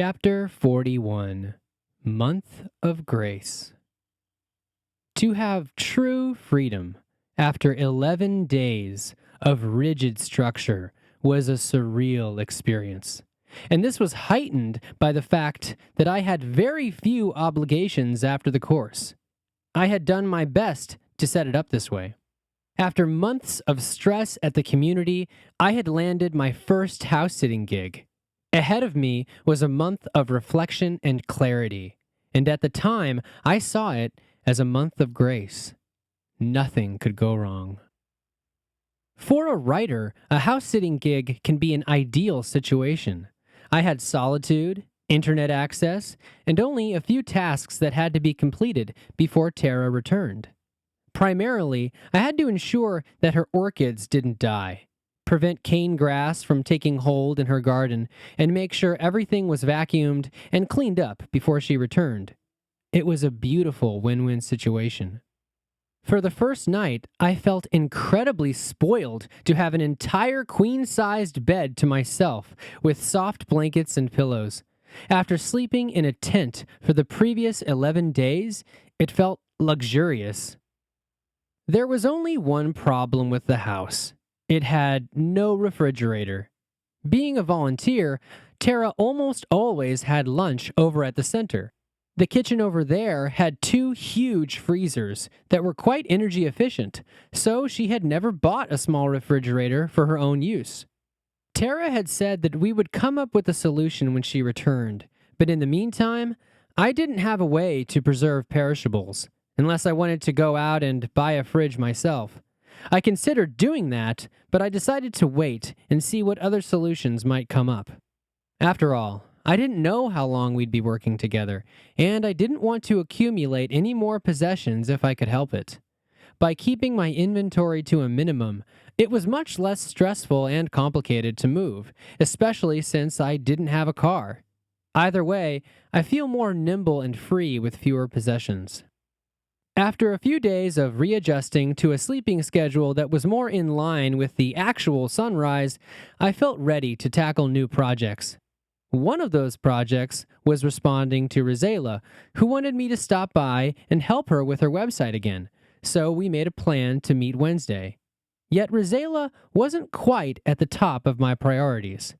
Chapter 41, Month of Grace. To have true freedom after 11 days of rigid structure was a surreal experience. And this was heightened by the fact that I had very few obligations after the course. I had done my best to set it up this way. After months of stress at the community, I had landed my first house-sitting gig. Ahead of me was a month of reflection and clarity, and at the time, I saw it as a month of grace. Nothing could go wrong. For a writer, a house-sitting gig can be an ideal situation. I had solitude, internet access, and only a few tasks that had to be completed before Tara returned. Primarily, I had to ensure that her orchids didn't die, prevent cane grass from taking hold in her garden, and make sure everything was vacuumed and cleaned up before she returned. It was a beautiful win-win situation. For the first night, I felt incredibly spoiled to have an entire queen-sized bed to myself with soft blankets and pillows. After sleeping in a tent for the previous 11 days, it felt luxurious. There was only one problem with the house. It had no refrigerator. Being a volunteer, Tara almost always had lunch over at the center. The kitchen over there had 2 huge freezers that were quite energy efficient, so she had never bought a small refrigerator for her own use. Tara had said that we would come up with a solution when she returned, but in the meantime, I didn't have a way to preserve perishables, unless I wanted to go out and buy a fridge myself. I considered doing that, but I decided to wait and see what other solutions might come up. After all, I didn't know how long we'd be working together, and I didn't want to accumulate any more possessions if I could help it. By keeping my inventory to a minimum, it was much less stressful and complicated to move, especially since I didn't have a car. Either way, I feel more nimble and free with fewer possessions. After a few days of readjusting to a sleeping schedule that was more in line with the actual sunrise, I felt ready to tackle new projects. One of those projects was responding to Rosella, who wanted me to stop by and help her with her website again, so we made a plan to meet Wednesday. Yet Rosella wasn't quite at the top of my priorities.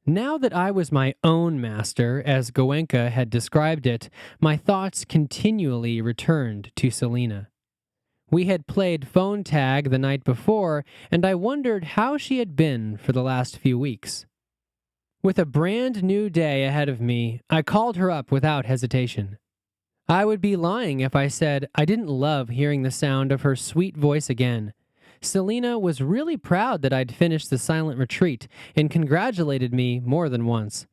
Now that I was my own master, as Goenka had described it, my thoughts continually returned to Selena. We had played phone tag the night before, and I wondered how she had been for the last few weeks. With a brand new day ahead of me, I called her up without hesitation. I would be lying if I said I didn't love hearing the sound of her sweet voice again. Selena was really proud that I'd finished the silent retreat and congratulated me more than once.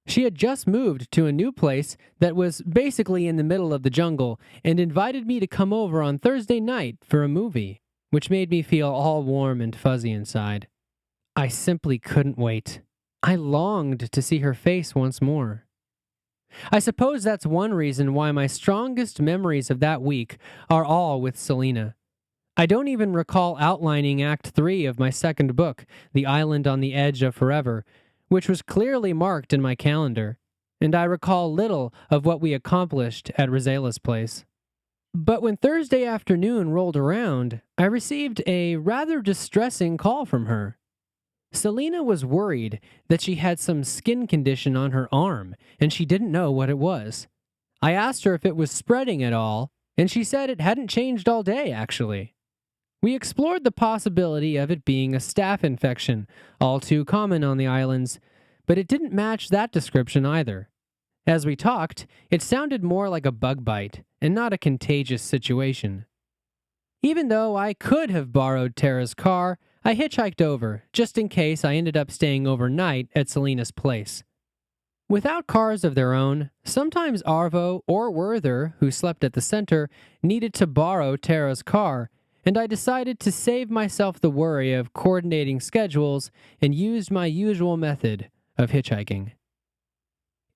She had just moved to a new place that was basically in the middle of the jungle and invited me to come over on Thursday night for a movie, which made me feel all warm and fuzzy inside. I simply couldn't wait. I longed to see her face once more. I suppose that's one reason why my strongest memories of that week are all with Selena. I don't even recall outlining Act 3 of my second book, The Island on the Edge of Forever, which was clearly marked in my calendar, and I recall little of what we accomplished at Rosella's place. But when Thursday afternoon rolled around, I received a rather distressing call from her. Selena was worried that she had some skin condition on her arm, and she didn't know what it was. I asked her if it was spreading at all, and she said it hadn't changed all day, actually. We explored the possibility of it being a staph infection, all too common on the islands, but it didn't match that description either. As we talked, it sounded more like a bug bite, and not a contagious situation. Even though I could have borrowed Tara's car, I hitchhiked over, just in case I ended up staying overnight at Selena's place. Without cars of their own, sometimes Arvo or Werther, who slept at the center, needed to borrow Tara's car, and I decided to save myself the worry of coordinating schedules and used my usual method of hitchhiking.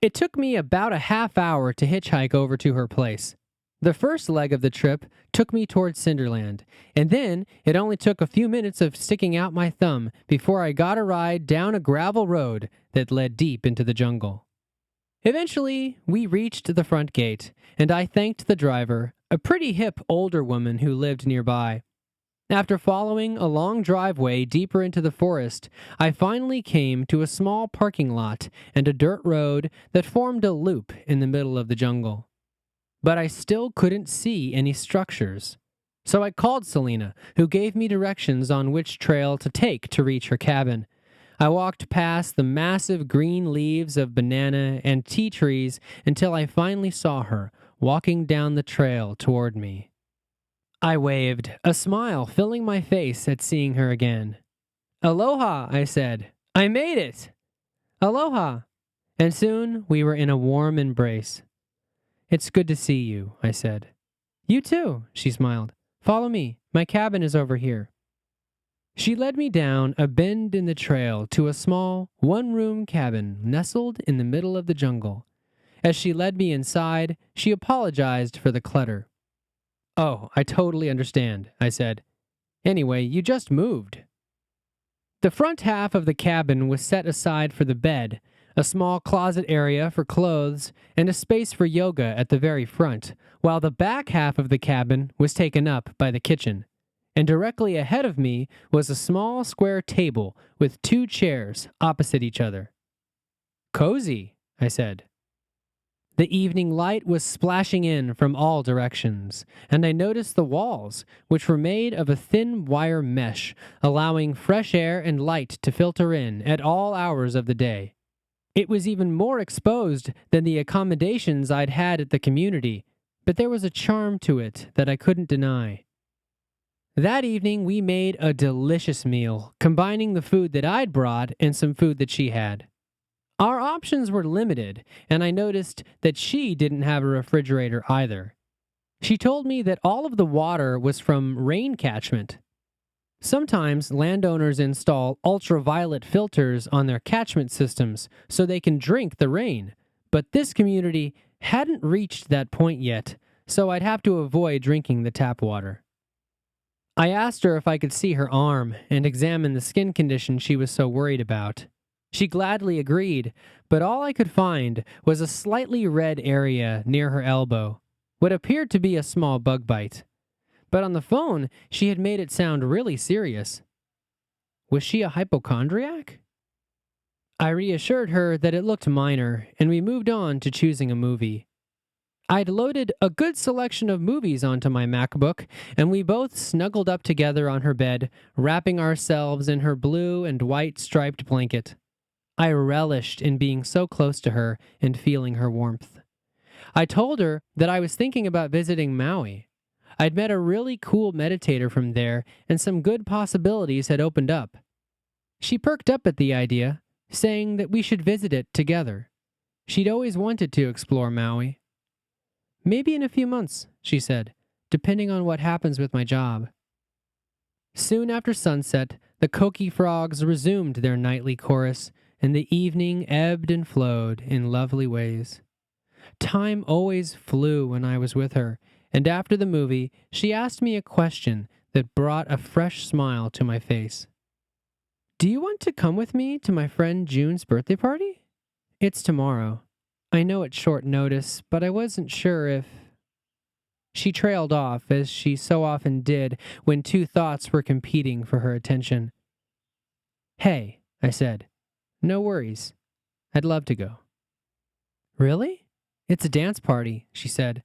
It took me about a half hour to hitchhike over to her place. The first leg of the trip took me towards Cinderland, and then it only took a few minutes of sticking out my thumb before I got a ride down a gravel road that led deep into the jungle. Eventually, we reached the front gate, and I thanked the driver, a pretty hip older woman who lived nearby. After following a long driveway deeper into the forest, I finally came to a small parking lot and a dirt road that formed a loop in the middle of the jungle. But I still couldn't see any structures. So I called Selena, who gave me directions on which trail to take to reach her cabin. I walked past the massive green leaves of banana and tea trees until I finally saw her walking down the trail toward me. I waved, a smile filling my face at seeing her again. "Aloha," I said. "I made it!" "Aloha!" And soon we were in a warm embrace. "It's good to see you," I said. "You too," she smiled. "Follow me. My cabin is over here." She led me down a bend in the trail to a small, one-room cabin nestled in the middle of the jungle. As she led me inside, she apologized for the clutter. "Oh, I totally understand," I said. "Anyway, you just moved." The front half of the cabin was set aside for the bed, a small closet area for clothes, and a space for yoga at the very front, while the back half of the cabin was taken up by the kitchen. And directly ahead of me was a small square table with 2 chairs opposite each other. "Cozy," I said. The evening light was splashing in from all directions, and I noticed the walls, which were made of a thin wire mesh, allowing fresh air and light to filter in at all hours of the day. It was even more exposed than the accommodations I'd had at the community, but there was a charm to it that I couldn't deny. That evening, we made a delicious meal, combining the food that I'd brought and some food that she had. Our options were limited, and I noticed that she didn't have a refrigerator either. She told me that all of the water was from rain catchment. Sometimes landowners install ultraviolet filters on their catchment systems so they can drink the rain, but this community hadn't reached that point yet, so I'd have to avoid drinking the tap water. I asked her if I could see her arm and examine the skin condition she was so worried about. She gladly agreed, but all I could find was a slightly red area near her elbow, what appeared to be a small bug bite. But on the phone, she had made it sound really serious. Was she a hypochondriac? I reassured her that it looked minor, and we moved on to choosing a movie. I'd loaded a good selection of movies onto my MacBook, and we both snuggled up together on her bed, wrapping ourselves in her blue and white striped blanket. I relished in being so close to her and feeling her warmth. I told her that I was thinking about visiting Maui. I'd met a really cool meditator from there, and some good possibilities had opened up. She perked up at the idea, saying that we should visit it together. She'd always wanted to explore Maui. "Maybe in a few months," she said, "depending on what happens with my job." Soon after sunset, the coqui frogs resumed their nightly chorus, and the evening ebbed and flowed in lovely ways. Time always flew when I was with her, and after the movie, she asked me a question that brought a fresh smile to my face. "Do you want to come with me to my friend June's birthday party? It's tomorrow. I know it's short notice, but I wasn't sure if—" She trailed off, as she so often did when 2 thoughts were competing for her attention. "Hey," I said, "no worries. I'd love to go." "Really? It's a dance party," she said.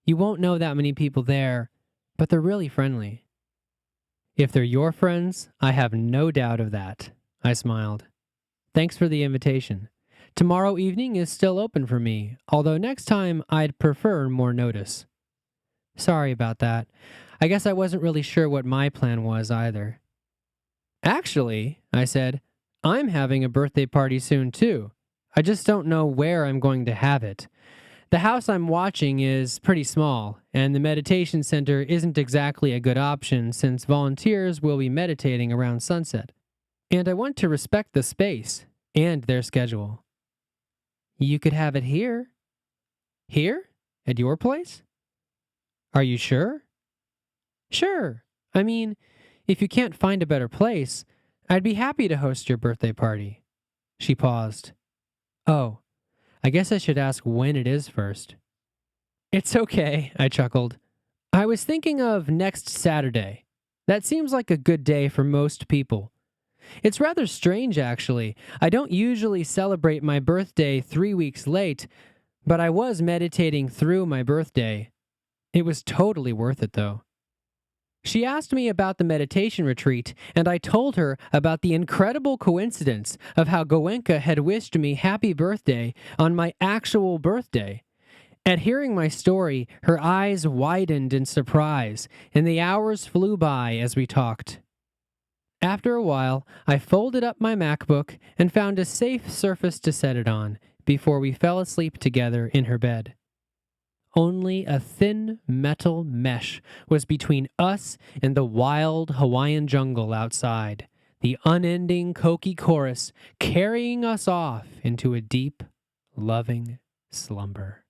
"You won't know that many people there, but they're really friendly." "If they're your friends, I have no doubt of that," I smiled. "Thanks for the invitation. Tomorrow evening is still open for me, although next time I'd prefer more notice." "Sorry about that. I guess I wasn't really sure what my plan was either." "Actually," I said, "I'm having a birthday party soon too. I just don't know where I'm going to have it. The house I'm watching is pretty small, and the meditation center isn't exactly a good option since volunteers will be meditating around sunset. And I want to respect the space and their schedule." "You could have it here." "Here? At your place?" "Are you sure?" "Sure. I mean, if you can't find a better place, I'd be happy to host your birthday party." She paused. "Oh, I guess I should ask when it is first. It's okay, I chuckled. I was thinking of next Saturday. That seems like a good day for most people. It's rather strange, actually. I don't usually celebrate my birthday 3 weeks late, but I was meditating through my birthday. It was totally worth it, though. She asked me about the meditation retreat, and I told her about the incredible coincidence of how Goenka had wished me happy birthday on my actual birthday. At hearing my story, her eyes widened in surprise, and the hours flew by as we talked. After a while, I folded up my MacBook and found a safe surface to set it on before we fell asleep together in her bed. Only a thin metal mesh was between us and the wild Hawaiian jungle outside, the unending Koki chorus carrying us off into a deep, loving slumber.